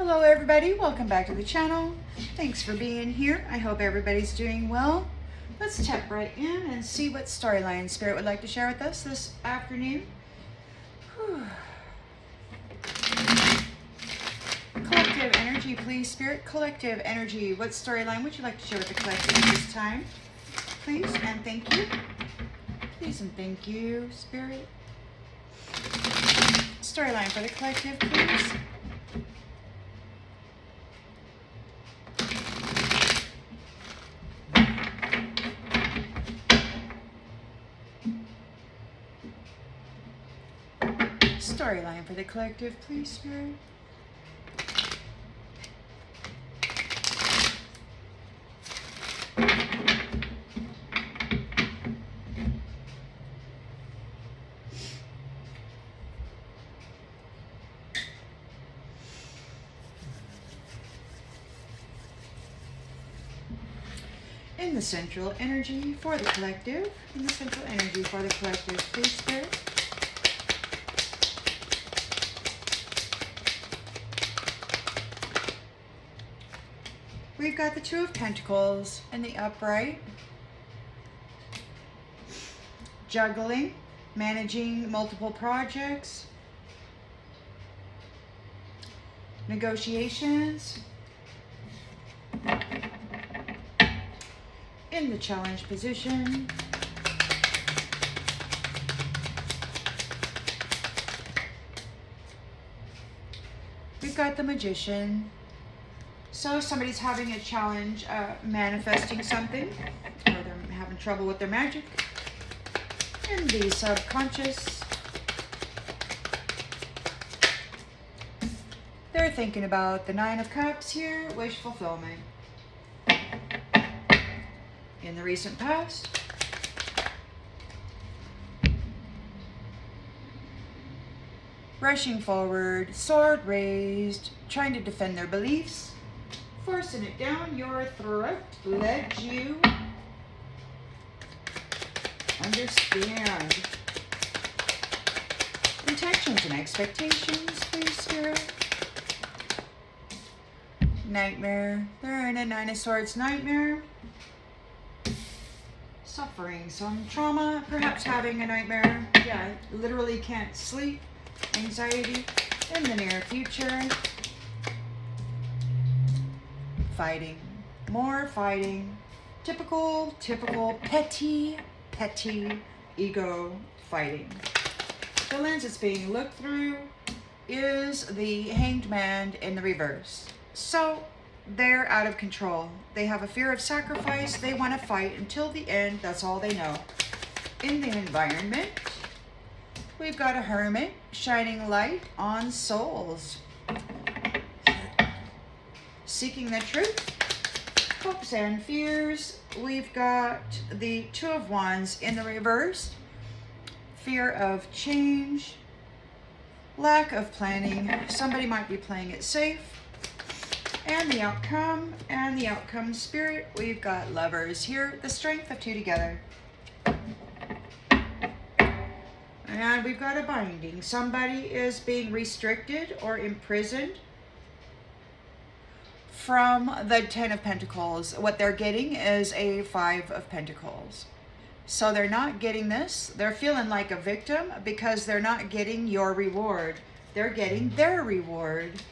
Hello everybody, welcome back to the channel. Thanks for being here. I hope everybody's doing well. Let's tap right in and see what storyline Spirit would like to share with us this afternoon. Whew. Collective energy, please, Spirit. Collective energy. What storyline would you like to share with the collective at this time? Please and thank you. Please and thank you, Spirit. Storyline for the collective, please. Storyline for the collective, please, Spirit. In the central energy for the collective. In the central energy for the collective, please, Spirit. We've got the Two of Pentacles in the upright. Juggling, managing multiple projects. Negotiations. In the challenge position. We've got the Magician. So somebody's having a challenge manifesting something, or they're having trouble with their magic. In the subconscious, they're thinking about the Nine of Cups here, wish fulfillment. In the recent past, rushing forward, sword raised, trying to defend their beliefs. Forcing it down your throat, let you understand. Intentions and expectations, please, Spirit. Nightmare. They're in a Nine of Swords nightmare. Suffering some trauma, perhaps having a nightmare. Yeah, literally can't sleep. Anxiety in the near future. Fighting, more fighting, typical petty ego fighting. The lens that's being looked through is the Hanged Man in the reverse. So they're out of control. They have a fear of sacrifice. They want to fight until the end. That's all they know. In the environment, we've got a Hermit shining light on souls. Seeking the truth, hopes and fears. We've got the Two of Wands in the reverse. Fear of change, lack of planning. Somebody might be playing it safe. And the outcome Spirit. We've got Lovers here, the strength of two together. And we've got a binding. Somebody is being restricted or imprisoned from the Ten of Pentacles. What they're getting is a Five of Pentacles. So they're not getting this. They're feeling like a victim because they're not getting your reward. They're getting their reward.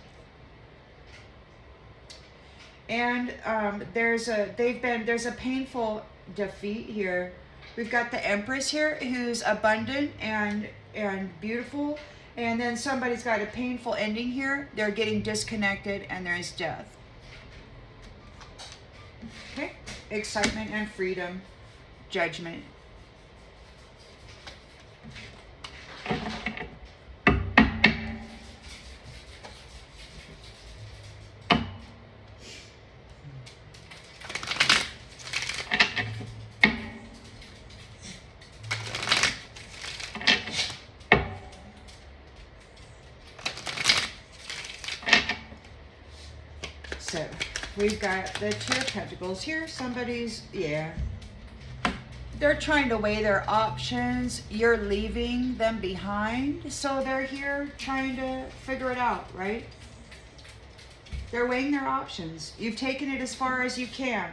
And there's a painful defeat here. We've got the Empress here who's abundant and beautiful. And then somebody's got a painful ending here. They're getting disconnected and there's death. Okay, excitement and freedom, judgment. So we've got the Two of Pentacles here. Somebody's, they're trying to weigh their options. You're leaving them behind. So they're here trying to figure it out, right? They're weighing their options. You've taken it as far as you can.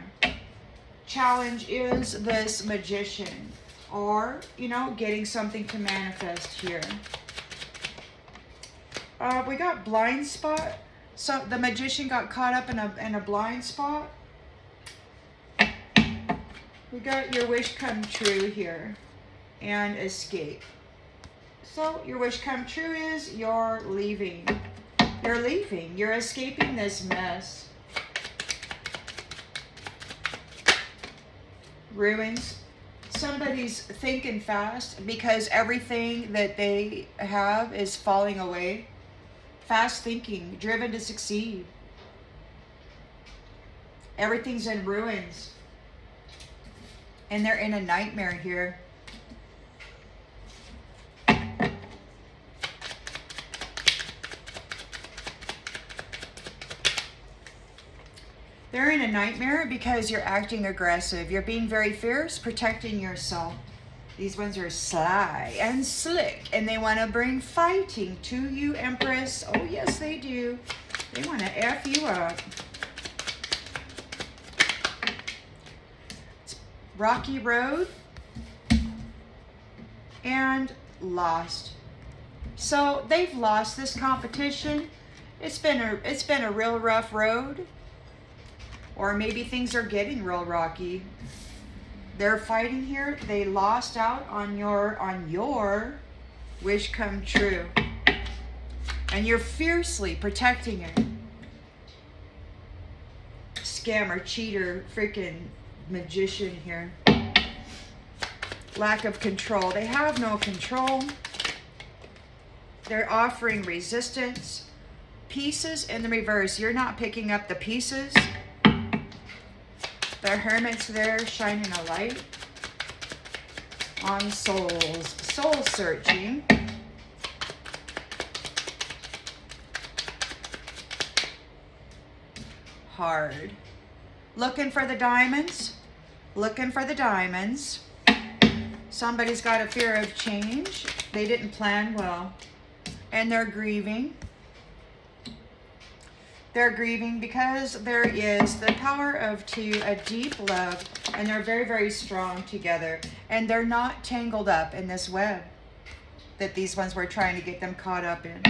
Challenge is this Magician, or, you know, getting something to manifest here. We got blind spot. So the Magician got caught up in a blind spot. We got your wish come true here, and escape. So your wish come true is you're leaving. You're leaving. You're escaping this mess. Ruins. Somebody's thinking fast because everything that they have is falling away. Fast thinking, driven to succeed. Everything's in ruins. And they're in a nightmare here. They're in a nightmare because you're acting aggressive. You're being very fierce, protecting yourself. These ones are sly and slick, and they want to bring fighting to you, Empress. Oh, yes, they do. They want to F you up. It's rocky road and lost. So they've lost this competition. It's been a real rough road. Or maybe things are getting real rocky. They're fighting here. They lost out on your wish come true. And you're fiercely protecting it. Scammer, cheater, freaking Magician here. Lack of control. They have no control. They're offering resistance. Pieces in the reverse. You're not picking up the pieces. The Hermit's there shining a light on souls. Soul searching. Hard. Looking for the diamonds. Looking for the diamonds. Somebody's got a fear of change. They didn't plan well. And they're grieving. They're grieving because there is the power of two, a deep love, and they're very, very strong together. And they're not tangled up in this web that these ones were trying to get them caught up in.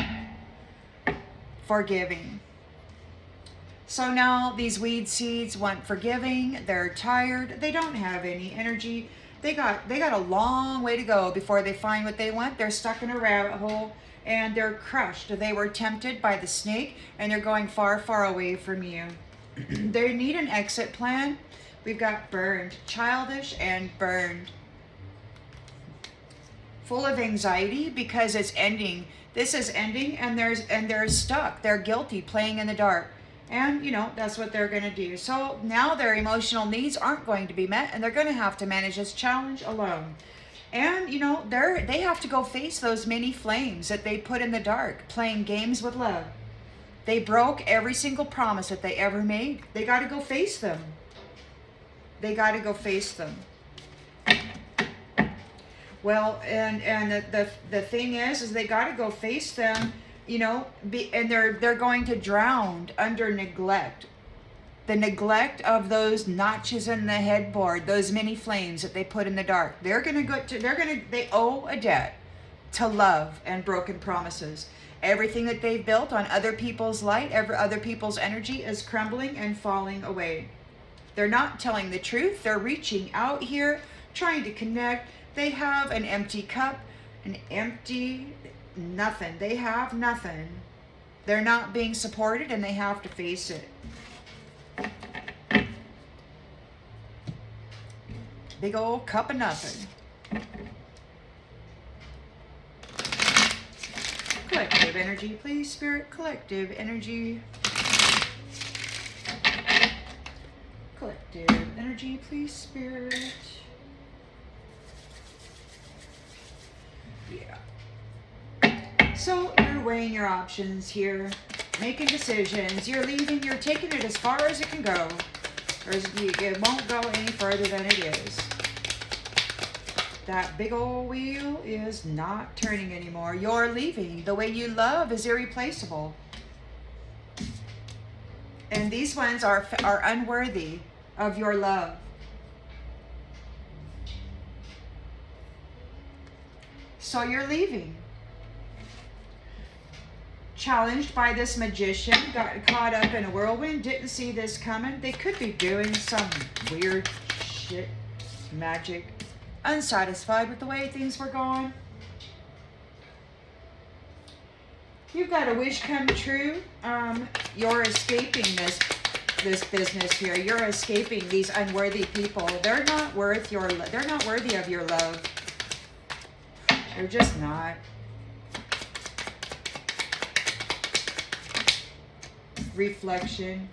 Forgiving. So now these weed seeds want forgiving. They're tired. They don't have any energy. They got a long way to go before they find what they want. They're stuck in a rabbit hole. And they're crushed. They were tempted by the snake, and they're going far, far away from you. They need an exit plan. We've got burned, childish and burned. Full of anxiety because it's ending. This is ending, and they're stuck. They're guilty, playing in the dark. And, you know, that's what they're going to do. So now their emotional needs aren't going to be met, and they're going to have to manage this challenge alone. And, you know, they have to go face those many flames that they put in the dark, playing games with love. They broke every single promise that they ever made. They got to go face them. They got to go face them. Well, and the thing is they got to go face them, you know, and they're going to drown under neglect. The neglect of those notches in the headboard, those many flames that they put in the dark. They owe a debt to love and broken promises. Everything that they've built on other people's light, other people's energy is crumbling and falling away. They're not telling the truth. They're reaching out here, trying to connect. They have an empty cup, an empty nothing. They have nothing. They're not being supported, and they have to face it. Big old cup of nothing. Collective energy, please, Spirit. Collective energy. Collective energy, please, Spirit. Yeah. So you're weighing your options here, making decisions. You're leaving. You're taking it as far as it can go. Or it won't go any further than it is. That big old wheel is not turning anymore. You're leaving. The way you love is irreplaceable. And these ones are unworthy of your love. So you're leaving. Challenged by this magician, got caught up in a whirlwind, didn't see this coming. They could be doing some weird shit, magic, unsatisfied with the way things were going. You've got a wish come true. You're escaping this business here. You're escaping these unworthy people. They're not worth your. They're not worthy of your love. They're just not. Reflection.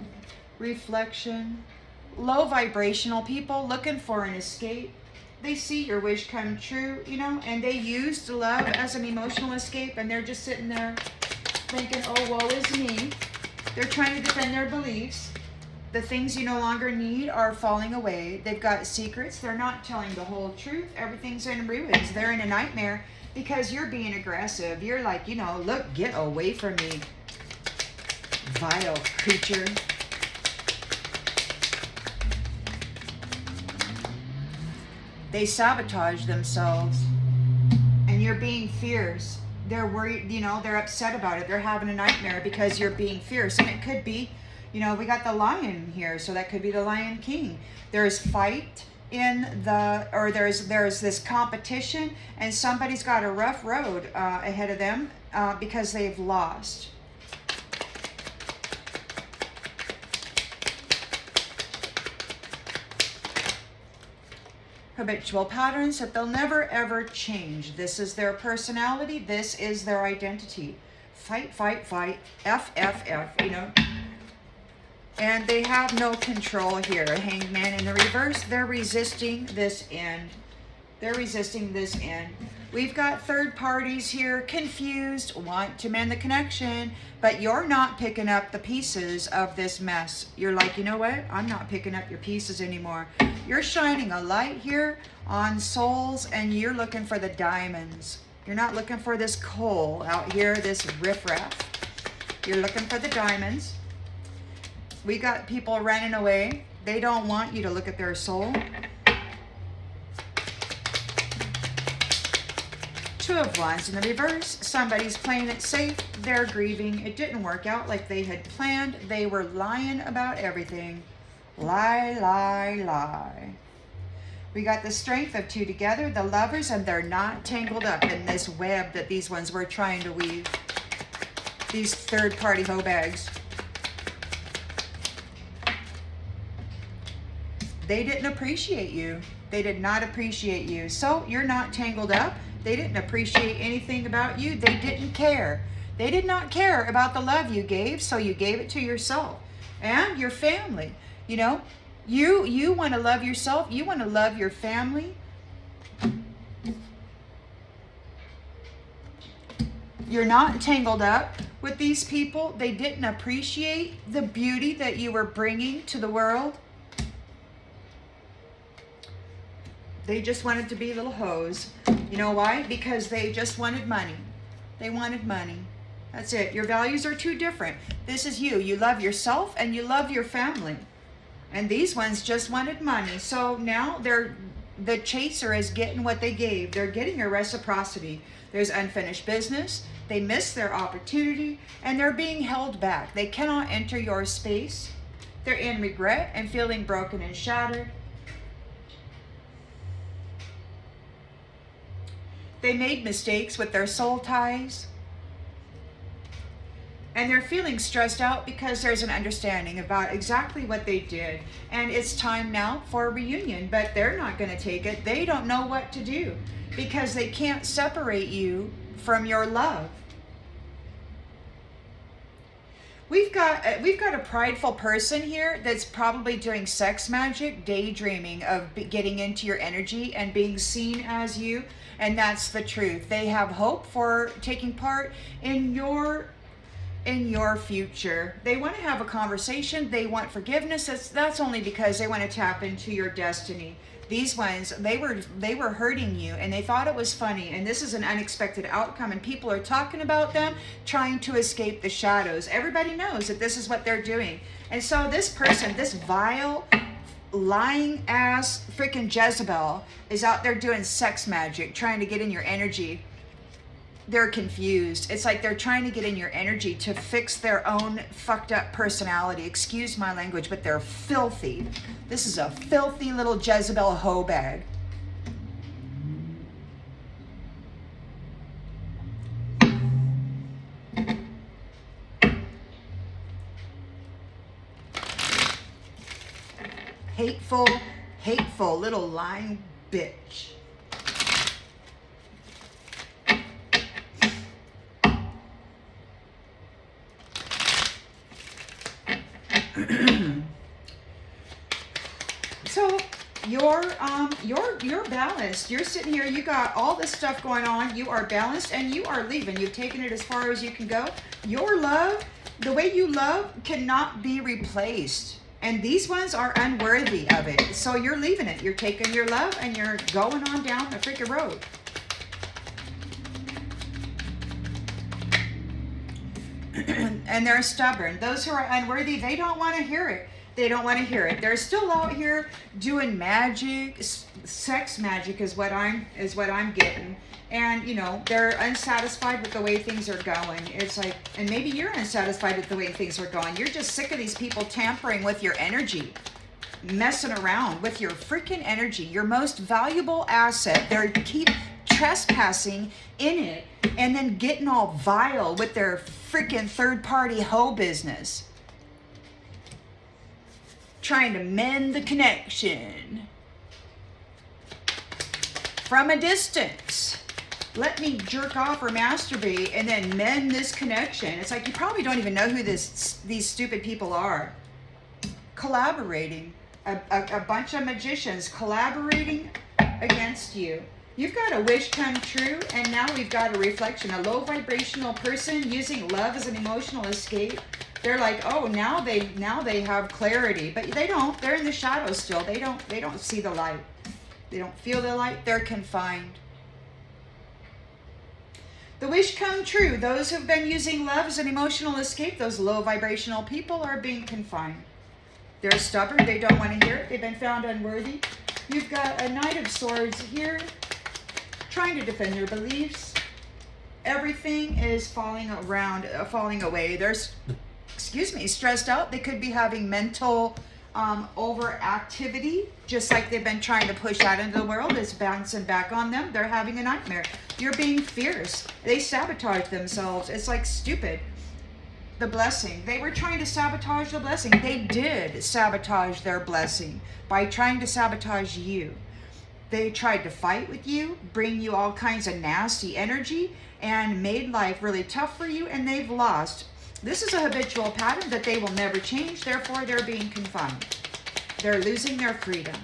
Low vibrational people looking for an escape. They see your wish come true, you know, and they used love as an emotional escape, and they're just sitting there thinking, oh, woe is me. They're trying to defend their beliefs. The things you no longer need are falling away. They've got secrets. They're not telling the whole truth. Everything's in ruins. They're in a nightmare because you're being aggressive. You're like, you know, look, get away from me, vile creature. They sabotage themselves, and you're being fierce. They're worried, you know, they're upset about it. They're having a nightmare because you're being fierce. And it could be, you know, we got the lion here, so that could be the Lion King. There's fight in the, or there's this competition, and somebody's got a rough road ahead of them because they've lost. Habitual patterns that they'll never ever change. This is their personality. This is their identity. Fight, fight, fight. F, F, F, you know. And they have no control here. Hanged Man in the reverse. They're resisting this end. They're resisting this end. We've got third parties here, confused, want to mend the connection, but you're not picking up the pieces of this mess. You're like, you know what? I'm not picking up your pieces anymore. You're shining a light here on souls, and you're looking for the diamonds. You're not looking for this coal out here, this riffraff. You're looking for the diamonds. We got people running away. They don't want you to look at their soul. Two of Wands in the reverse. Somebody's playing it safe. They're grieving. It didn't work out like they had planned. They were lying about everything. Lie, lie, lie. We got the Strength of two together, the Lovers, and they're not tangled up in this web that these ones were trying to weave. These third-party hoe bags. They didn't appreciate you. They did not appreciate you. So you're not tangled up. They didn't appreciate anything about you. They didn't care. They did not care about the love you gave, so you gave it to yourself and your family. You know, you want to love yourself. You want to love your family. You're not tangled up with these people. They didn't appreciate the beauty that you were bringing to the world. They just wanted to be little hoes. You know why? Because they just wanted money. They wanted money. That's it. Your values are too different. This is you. You love yourself and you love your family. And these ones just wanted money. So now the chaser is getting what they gave. They're getting a reciprocity. There's unfinished business. They missed their opportunity and they're being held back. They cannot enter your space. They're in regret and feeling broken and shattered. They made mistakes with their soul ties. And they're feeling stressed out because there's an understanding about exactly what they did. And it's time now for a reunion, but they're not going to take it. They don't know what to do because they can't separate you from your love. We've got a prideful person here that's probably doing sex magic, daydreaming of getting into your energy and being seen as you. And that's the truth. They have hope for taking part in your in your future. They want to have a conversation. They want forgiveness. That's only because they want to tap into your destiny. These ones, they were hurting you and they thought it was funny, and this is an unexpected outcome, and people are talking about them trying to escape the shadows. Everybody knows that this is what they're doing. And so this person, this vile, lying ass freaking Jezebel, is out there doing sex magic, trying to get in your energy. They're confused. It's like they're trying to get in your energy to fix their own fucked up personality. Excuse my language, but they're filthy. This is a filthy little Jezebel hoe bag. Hateful, hateful little lying bitch. So you're balanced. You're sitting here, you got all this stuff going on, you are balanced, and you are leaving. You've taken it as far as you can go. Your love, the way you love, cannot be replaced. And these ones are unworthy of it. So you're leaving it. You're taking your love and you're going on down the freaking road. And they're stubborn. Those who are unworthy, they don't want to hear it. They don't want to hear it. They're still out here doing magic, sex magic is what I'm getting. And you know, they're unsatisfied with the way things are going. It's like, and maybe you're unsatisfied with the way things are going. You're just sick of these people tampering with your energy, messing around with your freaking energy, your most valuable asset. They keep trespassing in it and then getting all vile with their freaking third-party hoe business. Trying to mend the connection from a distance. Let me jerk off or masturbate and then mend this connection. It's like you probably don't even know who these stupid people are. Collaborating. A bunch of magicians collaborating against you. You've got a wish come true, and now we've got a reflection. A low vibrational person using love as an emotional escape. They're like, oh, now they have clarity, but they don't. They're in the shadows still. They don't see the light. They don't feel the light. They're confined. The wish come true. Those who've been using love as an emotional escape, those low vibrational people, are being confined. They're stubborn. They don't want to hear it. They've been found unworthy. You've got a Knight of Swords here, trying to defend your beliefs. Everything is falling away. They're stressed out. They could be having mental overactivity, just like they've been trying to push out into the world. It's bouncing back on them. They're having a nightmare. You're being fierce. They sabotage themselves. It's like stupid. The blessing. They were trying to sabotage the blessing. They did sabotage their blessing by trying to sabotage you. They tried to fight with you, bring you all kinds of nasty energy, and made life really tough for you, and they've lost. This is a habitual pattern that they will never change, therefore they're being confined. They're losing their freedom.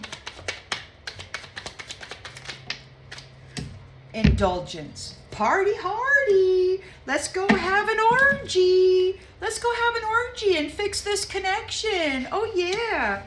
Indulgence. Party hardy. Let's go have an orgy. Let's go have an orgy and fix this connection. Oh yeah.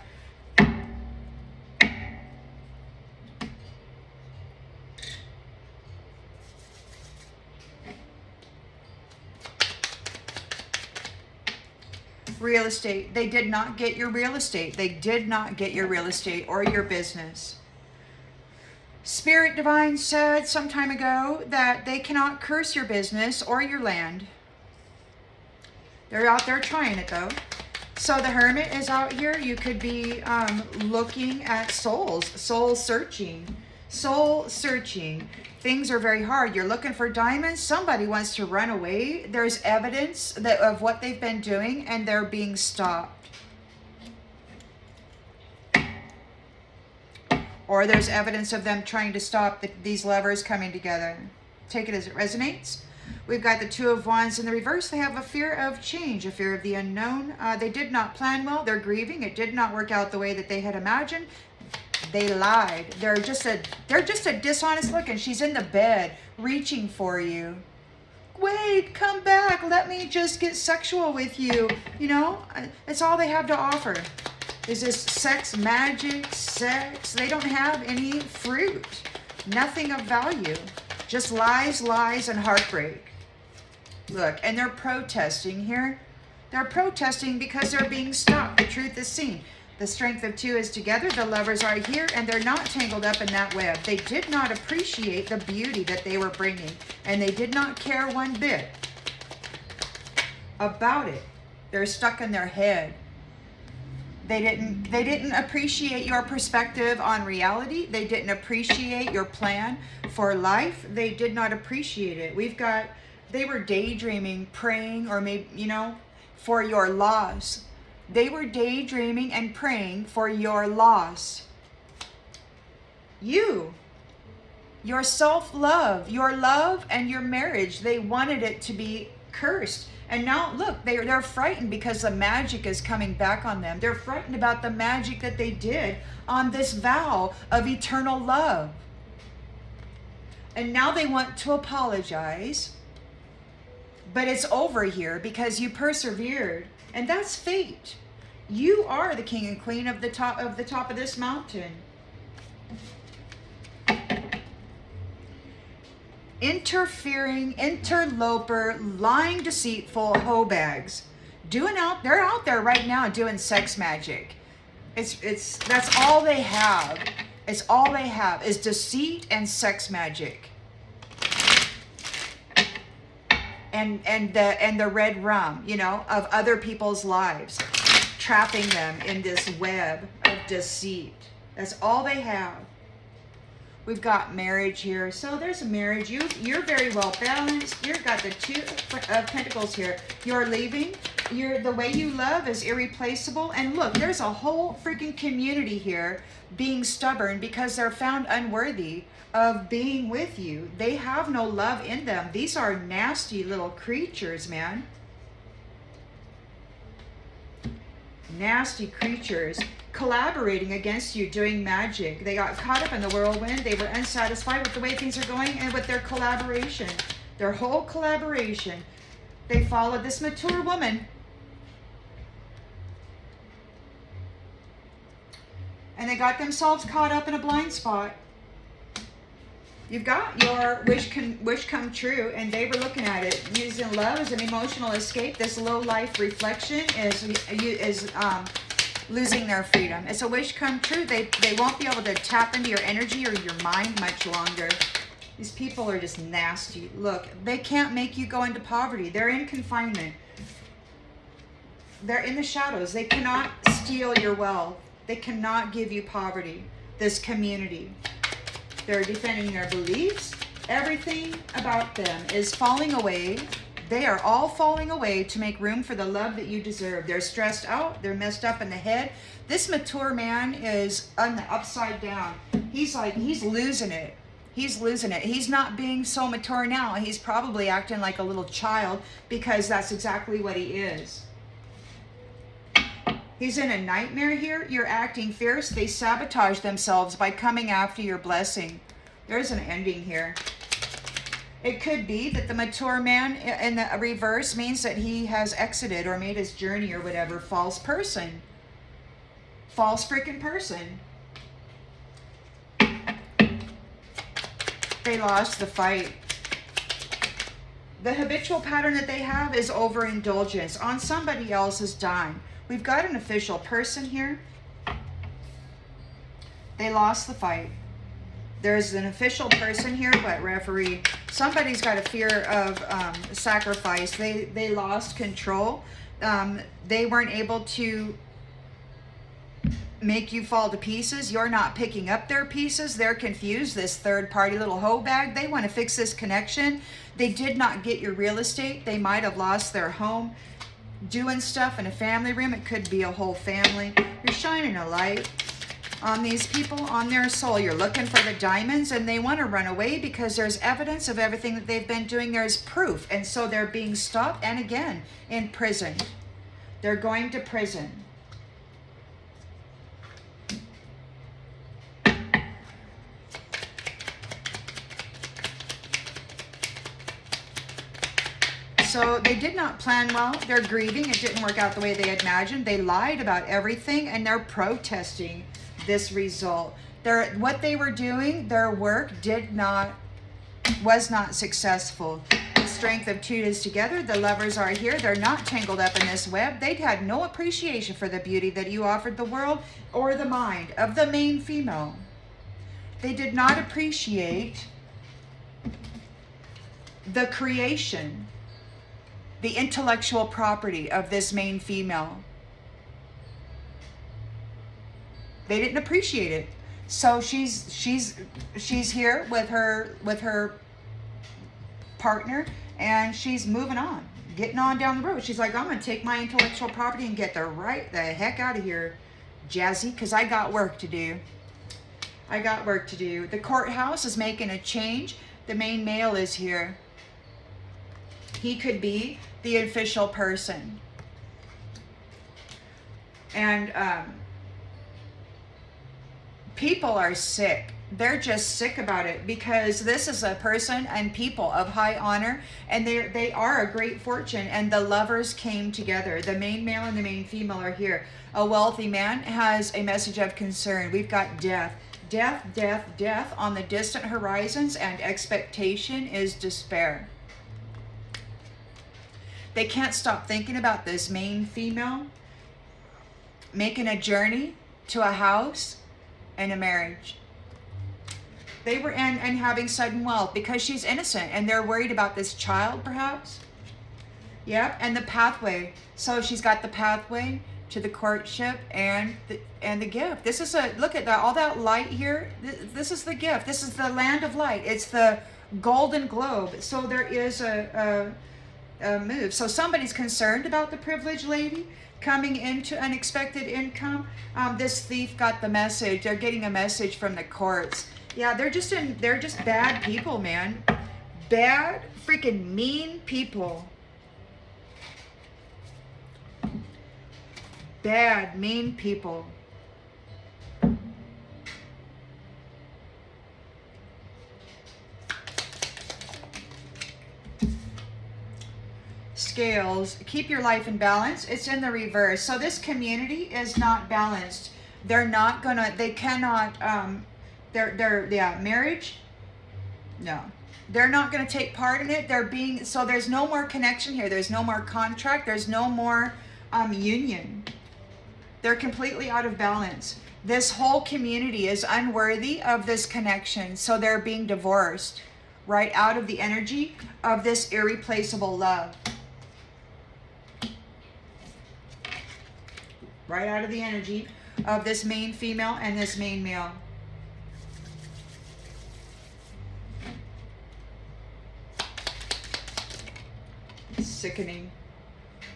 Real estate. They did not get your real estate. They did not get your real estate or your business. Spirit Divine said some time ago that they cannot curse your business or your land. They're out there trying it though. So the Hermit is out here. You could be looking at souls, soul searching. Things are very hard. You're looking for diamonds. Somebody wants to run away. There's evidence of what they've been doing, and they're being stopped. Or there's evidence of them trying to stop these lovers coming together. Take it as it resonates. We've got the Two of Wands in the reverse. They have a fear of change, a fear of the unknown. They did not plan well. They're grieving. It did not work out the way that they had imagined. They lied. They're just a dishonest look, and she's in the bed reaching for you. wait, come back. Let me just get sexual with you. You know, it's all they have to offer. Is this sex, magic, sex. They don't have any fruit. Nothing of value. Just lies, lies, and heartbreak. Look, and they're protesting here. They're protesting because they're being stopped. The truth is seen. The strength of two is together. The lovers are here, and they're not tangled up in that web. They did not appreciate the beauty that they were bringing, and they did not care one bit about it. They're stuck in their head. They didn't appreciate your perspective on reality. They didn't appreciate your plan for life. They did not appreciate it. They were daydreaming, praying, or maybe, you know, for your loss. They were daydreaming and praying for your loss. Your self-love, your love and your marriage, they wanted it to be cursed. And now look, they're frightened because the magic is coming back on them. They're frightened about the magic that they did on this vow of eternal love. And now they want to apologize. But it's over here because you persevered. And that's fate. You are the king and queen of the top of this mountain. Interfering, interloper, lying, deceitful hoe bags. They're out there right now doing sex magic. That's all they have. It's all they have is deceit and sex magic. And the red rum, you know, of other people's lives, trapping them in this web of deceit. That's all they have. We've got marriage here. So there's a marriage. You're very well balanced. You've got the Two of Pentacles here. You're leaving. The way you love is irreplaceable. And look, there's a whole freaking community here being stubborn because they're found unworthy of being with you. They have no love in them. These are nasty little creatures, man. Nasty creatures collaborating against you, doing magic. They got caught up in the whirlwind. They were unsatisfied with the way things are going and with their collaboration. Their whole collaboration. They followed this mature woman. And they got themselves caught up in a blind spot. You've got your wish come true, and they were looking at it using love as an emotional escape. This low life reflection is losing their freedom. It's a wish come true. They won't be able to tap into your energy or your mind much longer. These people are just nasty. Look, they can't make you go into poverty. They're in confinement. They're in the shadows. They cannot steal your wealth. They cannot give you poverty. This community. They're defending their beliefs. Everything about them is falling away. They are all falling away to make room for the love that you deserve. They're stressed out. They're messed up in the head. This mature man is on the upside down. He's losing it. He's losing it. He's not being so mature now. He's probably acting like a little child because that's exactly what he is. He's in a nightmare here. You're acting fierce. They sabotage themselves by coming after your blessing. There's an ending here. It could be that the mature man in the reverse means that he has exited or made his journey or whatever. False person. False freaking person. They lost the fight. The habitual pattern that they have is overindulgence on somebody else's dime. We've got an official person here. They lost the fight. There's an official person here, but referee. Somebody's got a fear of sacrifice. They lost control. They weren't able to make you fall to pieces. You're not picking up their pieces. They're confused. This third party little hoe bag. They want to fix this connection. They did not get your real estate. They might have lost their home. Doing stuff in a family room. It could be a whole family. You're shining a light on these people, on their soul. You're looking for the diamonds and they want to run away because there's evidence of everything that they've been doing. There's proof. And so they're being stopped and again imprisoned. They're going to prison. So they did not plan well. They're grieving. It didn't work out the way they had imagined. They lied about everything, and they're protesting this result. What they were doing, their work was not successful. The strength of two is together. The lovers are here. They're not tangled up in this web. They had no appreciation for the beauty that you offered the world or the mind of the main female. They did not appreciate the creation, the intellectual property of this main female. They didn't appreciate it. So she's here with her partner, and she's moving on, getting on down the road. She's like, I'm gonna take my intellectual property and get the heck out of here, Jazzy, because I got work to do. I got work to do. The courthouse is making a change. The main male is here. He could be the official person. And people are sick. They're just sick about it, because this is a person and people of high honor, and they are a great fortune, and the lovers came together. The main male and the main female are here. A wealthy man has a message of concern. We've got death. Death, death, death on the distant horizons, and expectation is despair. They can't stop thinking about this main female making a journey to a house and a marriage. They were and having sudden wealth because she's innocent, and they're worried about this child, perhaps. Yep, and the pathway. So she's got the pathway to the courtship and the gift. This is look at that, all that light here. This is the gift. This is the land of light. It's the golden globe. So there is a move. So somebody's concerned about the privileged lady coming into unexpected income. This thief got the message. They're getting a message from the courts. Yeah, they're just bad people, man. Bad, freaking mean people. Bad, mean people. Scales, keep your life in balance. It's in the reverse. So this community is not balanced. They're not gonna, they cannot, marriage, no. They're not gonna take part in it. So there's no more connection here. There's no more contract. There's no more union. They're completely out of balance. This whole community is unworthy of this connection. So they're being divorced right out of the energy of this irreplaceable love. Right out of the energy of this main female and this main male. Sickening.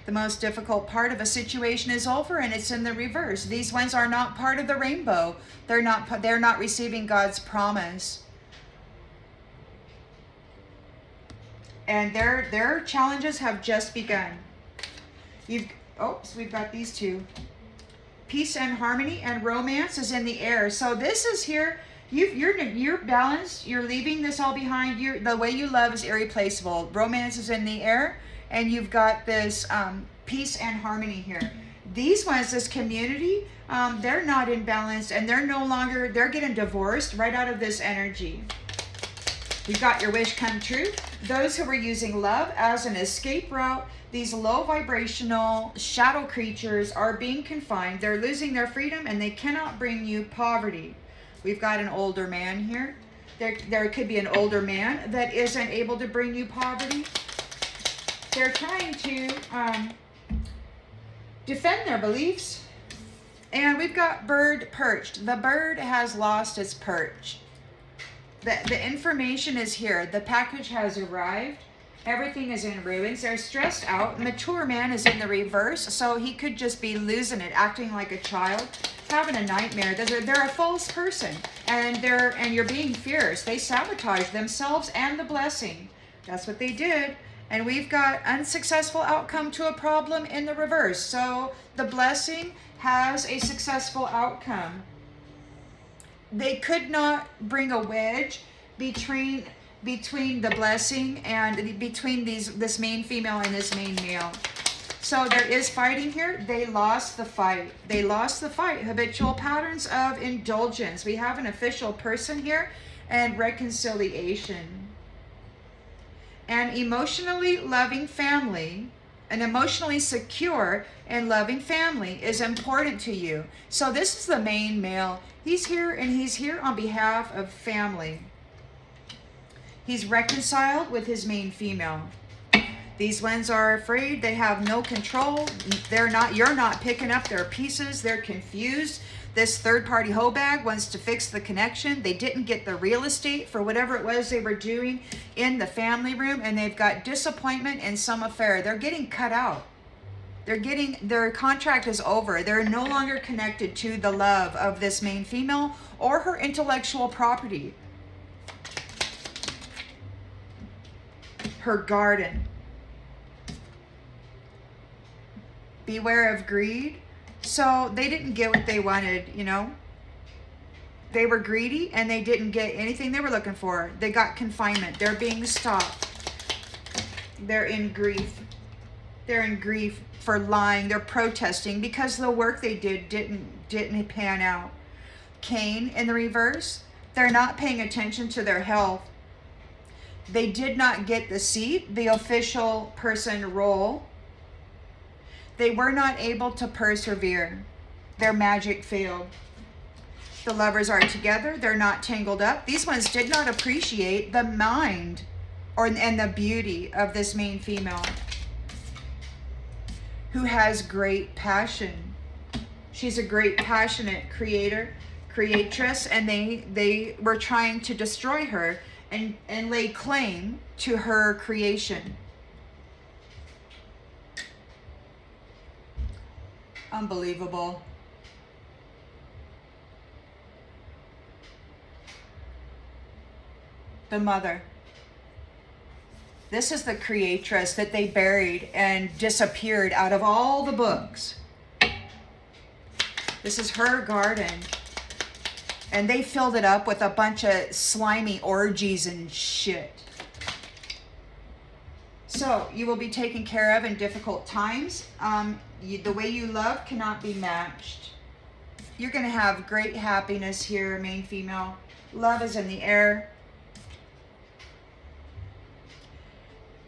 The most difficult part of a situation is over, and it's in the reverse. These ones are not part of the rainbow. They're not receiving God's promise. And their challenges have just begun. So we've got these two. Peace and harmony and romance is in the air. So this is here. You're balanced. You're leaving this all behind. The way you love is irreplaceable. Romance is in the air, and you've got this peace and harmony here. These ones, this community, they're not in balance, and they're getting divorced right out of this energy. You've got your wish come true. Those who were using love as an escape route, these low vibrational shadow creatures are being confined. They're losing their freedom, and they cannot bring you poverty. We've got an older man here. There could be an older man that isn't able to bring you poverty. They're trying to defend their beliefs. And we've got bird perched. The bird has lost its perch. The information is here. The package has arrived. Everything is in ruins. They're stressed out. Mature man is in the reverse, so he could just be losing it, acting like a child, having a nightmare. They're a false person, and you're being fierce. They sabotage themselves and the blessing. That's what they did. And we've got unsuccessful outcome to a problem in the reverse. So the blessing has a successful outcome. They could not bring a wedge between between the blessing and between this main female and this main male. So there is fighting here. They lost the fight. They lost the fight. Habitual patterns of indulgence. We have an official person here and reconciliation. An emotionally loving family, an emotionally secure and loving family is important to you. So this is the main male. He's here, and he's here on behalf of family. He's reconciled with his main female. These ones are afraid. They have no control. You're not picking up their pieces. They're confused. This third-party hoe bag wants to fix the connection. They didn't get the real estate for whatever it was they were doing in the family room, and they've got disappointment in some affair. They're getting cut out. Their contract is over. They're no longer connected to the love of this main female or her intellectual property. Her garden. Beware of greed. So they didn't get what they wanted, you know. They were greedy and they didn't get anything they were looking for. They got confinement. They're being stopped. They're in grief. They're in grief for lying. They're protesting because the work they did didn't pan out. Cain in the reverse. They're not paying attention to their health. They did not get the seat, the official person role. They were not able to persevere. Their magic failed. The lovers are together. They're not tangled up. These ones did not appreciate the mind and the beauty of this main female who has great passion. She's a great passionate creatress, and they were trying to destroy her and lay claim to her creation. Unbelievable. The mother. This is the creatress that they buried and disappeared out of all the books. This is her garden. And they filled it up with a bunch of slimy orgies and shit. So you will be taken care of in difficult times. The way you love cannot be matched. You're going to have great happiness here, main female. Love is in the air.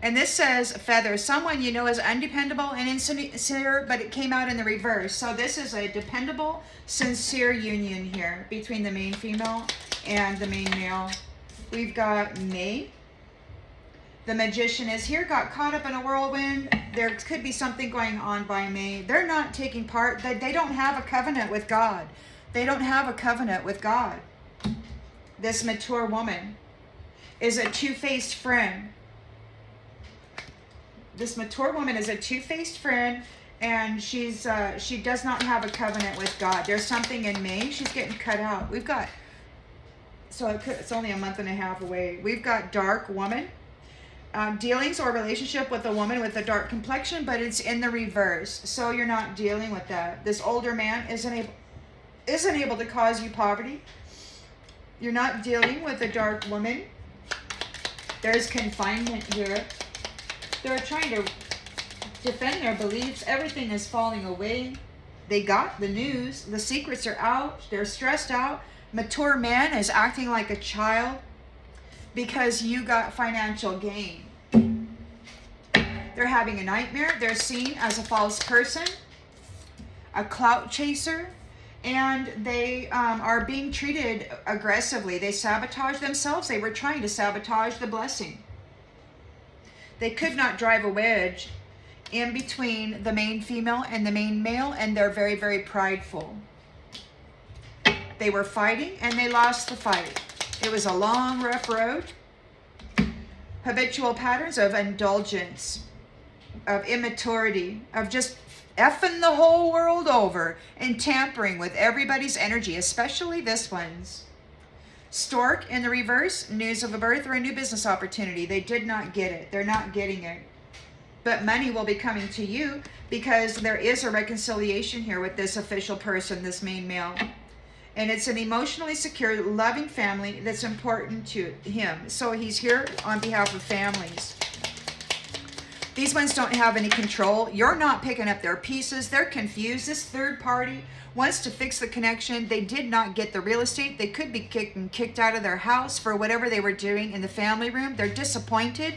And this says feather. Someone you know is undependable and insincere, but it came out in the reverse. So this is a dependable, sincere union here between the main female and the main male. We've got May. The magician is here, got caught up in a whirlwind. There could be something going on by May. They're not taking part. They don't have a covenant with God. They don't have a covenant with God. This mature woman is a two-faced friend. This mature woman is a two-faced friend, and she does not have a covenant with God. There's something in May. She's getting cut out. We've got, it's only a month and a half away. We've got dark woman. Dealings or relationship with a woman with a dark complexion, but it's in the reverse. So you're not dealing with that. This older man isn't able to cause you poverty. You're not dealing with a dark woman. There's confinement here. They're trying to defend their beliefs. Everything is falling away. They got the news. The secrets are out. They're stressed out. Mature man is acting like a child because you got financial gain. They're having a nightmare. They're seen as a false person, a clout chaser, and they are being treated aggressively. They sabotage themselves. They were trying to sabotage the blessing. They could not drive a wedge in between the main female and the main male, and they're very, very prideful. They were fighting, and they lost the fight. It was a long, rough road. Habitual patterns of indulgence, of immaturity, of just effing the whole world over and tampering with everybody's energy, especially this one's. Stork in the reverse, news of a birth or a new business opportunity. They did not get it. They're not getting it. But money will be coming to you because there is a reconciliation here with this official person, this main male. And it's an emotionally secure, loving family that's important to him. So he's here on behalf of families. These ones don't have any control. You're not picking up their pieces. They're confused. This third party wants to fix the connection. They did not get the real estate. They could be kicked out of their house for whatever they were doing in the family room. They're disappointed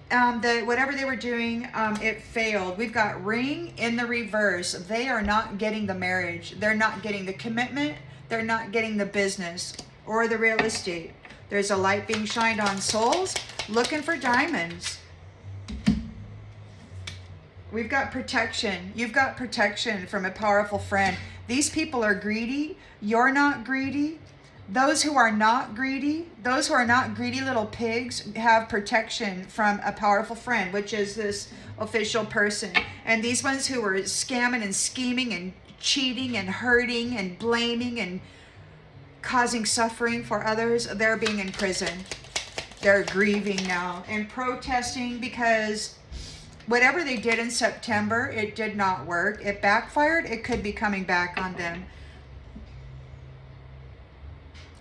that whatever they were doing, it failed. We've got ring in the reverse. They are not getting the marriage. They're not getting the commitment. They're not getting the business or the real estate. There's a light being shined on souls looking for diamonds. We've got protection. You've got protection from a powerful friend. These people are greedy. You're not greedy. Those who are not greedy, little pigs, have protection from a powerful friend, which is this official person. And these ones who are scamming and scheming and cheating and hurting and blaming and causing suffering for others, they're being imprisoned. They're grieving now and protesting because whatever they did in September, it did not work. It backfired. It could be coming back on them.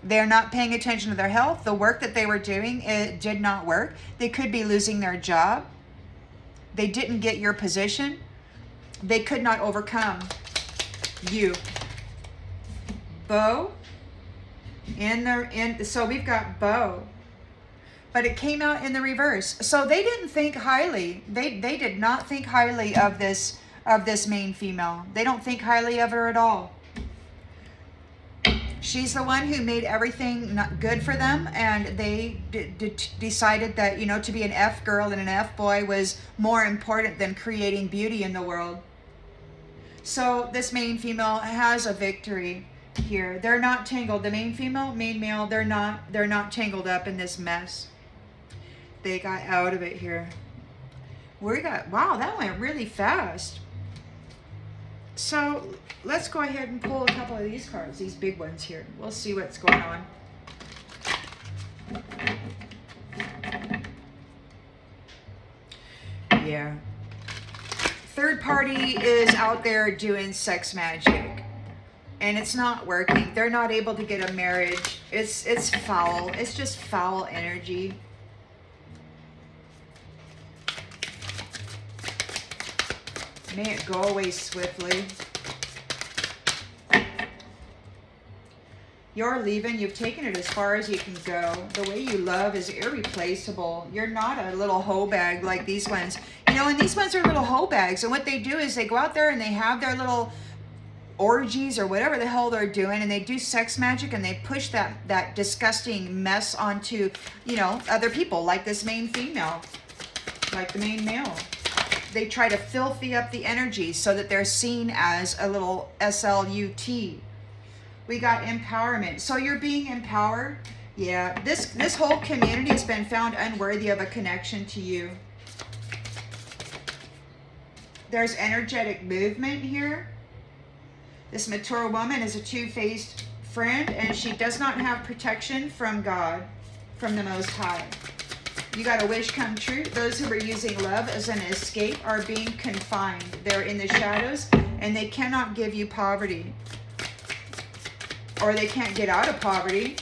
They're not paying attention to their health. The work that they were doing, it did not work. They could be losing their job. They didn't get your position. They could not overcome you. Bow. So we've got bow. But it came out in the reverse. So they didn't think highly. They did not think highly of this main female. They don't think highly of her at all. She's the one who made everything not good for them, and they decided that, to be an F girl and an F boy was more important than creating beauty in the world. So this main female has a victory here. They're not tangled. The main male, they're not tangled up in this mess. They got out of it here. Wow, that went really fast. So let's go ahead and pull a couple of these cards, these big ones here. We'll see what's going on. Yeah. Third party is out there doing sex magic. And it's not working. They're not able to get a marriage. It's foul. It's just foul energy. May it go away swiftly. You're leaving. You've taken it as far as you can go. The way you love is irreplaceable. You're not a little hoe bag like these ones. And these ones are little hoe bags. And what they do is they go out there and they have their little orgies or whatever the hell they're doing, and they do sex magic, and they push that disgusting mess onto, other people, like this main female, like the main male. They try to filthy up the energy so that they're seen as a little SLUT. We got empowerment. So you're being empowered. Yeah, this whole community has been found unworthy of a connection to you. There's energetic movement here. This mature woman is a two-faced friend, and she does not have protection from God, from the Most High. You got a wish come true. Those who are using love as an escape are being confined. They're in the shadows, and they cannot give you poverty. Or they can't get out of poverty.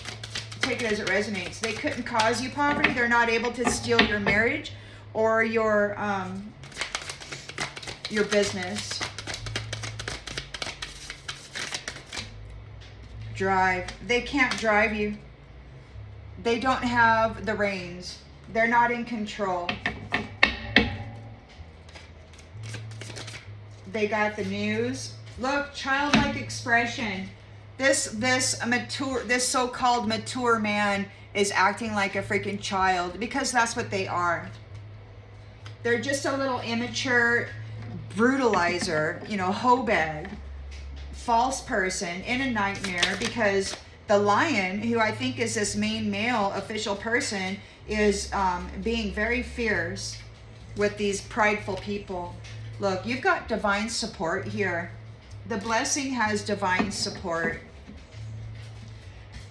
Take it as it resonates. They couldn't cause you poverty. They're not able to steal your marriage or your business. Drive. They can't drive you. They don't have the reins. They're not in control. They got the news. Look, childlike expression. This so-called mature man is acting like a freaking child, because that's what they are. They're just a little immature brutalizer, hoe bag, false person in a nightmare, because the lion, who I think is this main male official person, is being very fierce with these prideful people. Look, you've got divine support here. The blessing has divine support.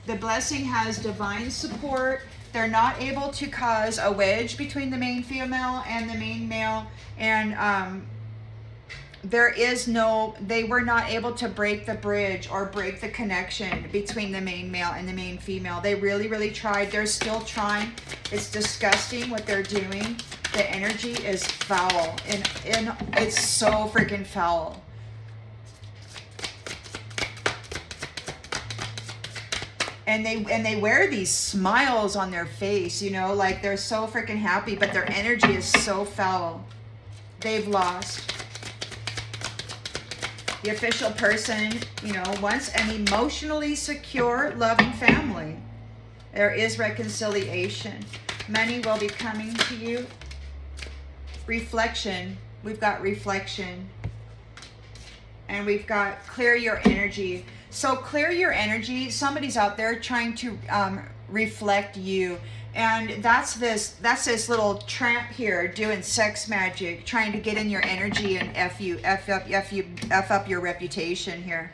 The blessing has divine support. They're not able to cause a wedge between the main female and the main male. And there is no, they were not able to break the bridge or break the connection between the main male and the main female. They really, really tried. They're still trying. It's disgusting what they're doing. The energy is foul, and it's so freaking foul. And they wear these smiles on their face, you know, like they're so freaking happy, but their energy is so foul. They've lost. The official person, you know, wants an emotionally secure, loving family. There is reconciliation. Money will be coming to you. Reflection. We've got reflection. And we've got clear your energy. So clear your energy. Somebody's out there trying to reflect you. And that's this little tramp here doing sex magic, trying to get in your energy and F up your reputation here.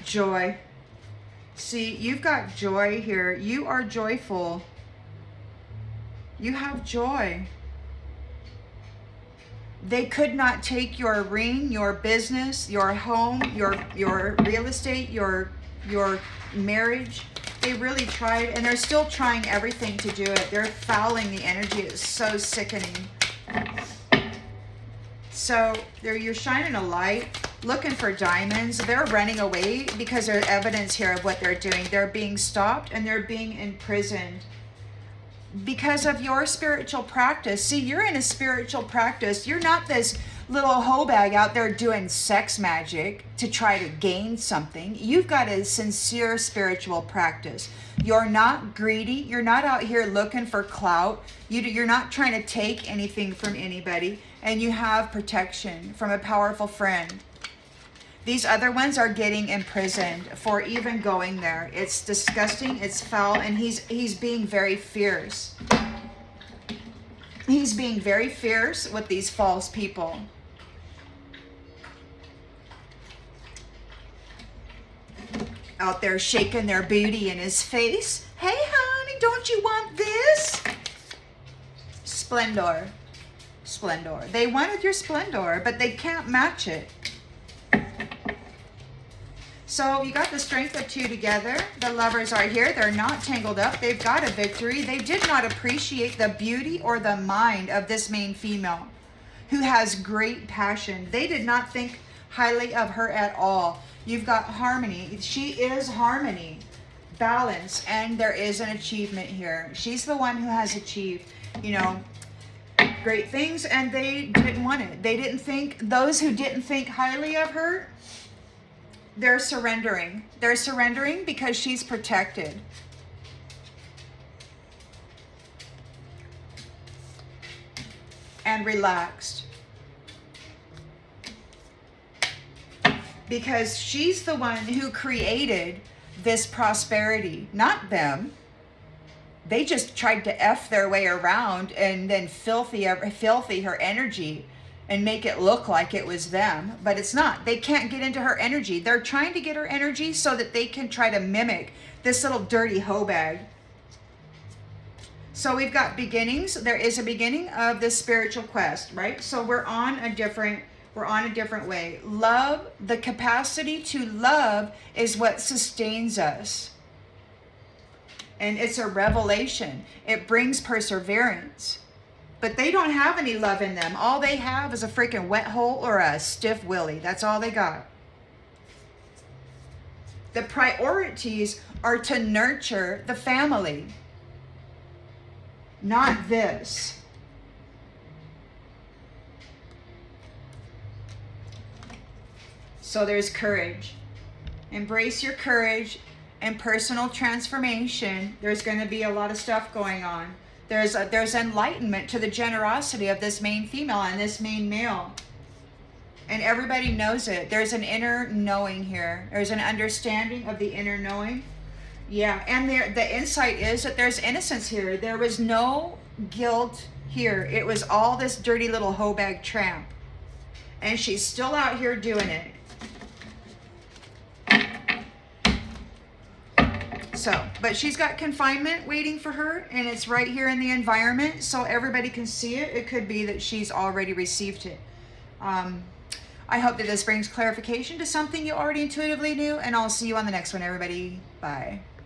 Joy. See, you've got joy here. You are joyful. You have joy. They could not take your ring, your business, your home, your real estate, your marriage. They really tried, and they're still trying everything to do it. They're fouling the energy. It's so sickening. So you're shining a light, looking for diamonds. They're running away because there's evidence here of what they're doing. They're being stopped and they're being imprisoned. Because of your spiritual practice. See, you're in a spiritual practice. You're not this little hoe bag out there doing sex magic to try to gain something. You've got a sincere spiritual practice. You're not greedy. You're not out here looking for clout. You're not trying to take anything from anybody. And you have protection from a powerful friend. These other ones are getting imprisoned for even going there. It's disgusting, it's foul, and he's being very fierce. He's being very fierce with these false people. Out there shaking their booty in his face. Hey honey, don't you want this? Splendor. Splendor. They wanted your splendor, but they can't match it. So you got the strength of two together. The lovers are here. They're not tangled up. They've got a victory. They did not appreciate the beauty or the mind of this main female who has great passion. They did not think highly of her at all. You've got harmony. She is harmony, balance, and there is an achievement here. She's the one who has achieved, you know, great things, and they didn't want it. They didn't think, those who didn't think highly of her, they're surrendering. They're surrendering because she's protected. And relaxed. Because she's the one who created this prosperity, not them. They just tried to F their way around and then filthy her energy and make it look like it was them, but it's not. They can't get into her energy. They're trying to get her energy so that they can try to mimic this little dirty hoe bag. So we've got beginnings. There is a beginning of this spiritual quest, right? So we're on a different way. Love, the capacity to love is what sustains us. And it's a revelation. It brings perseverance. But they don't have any love in them. All they have is a freaking wet hole or a stiff willy. That's all they got. The priorities are to nurture the family, not this. So there's courage. Embrace your courage and personal transformation. There's going to be a lot of stuff going on. There's enlightenment to the generosity of this main female and this main male. And everybody knows it. There's an inner knowing here. There's an understanding of the inner knowing. Yeah, and the insight is that there's innocence here. There was no guilt here. It was all this dirty little hoe bag tramp. And she's still out here doing it. So, but she's got confinement waiting for her, and it's right here in the environment, so everybody can see it. It could be that she's already received it. I hope that this brings clarification to something you already intuitively knew, and I'll see you on the next one, everybody. Bye.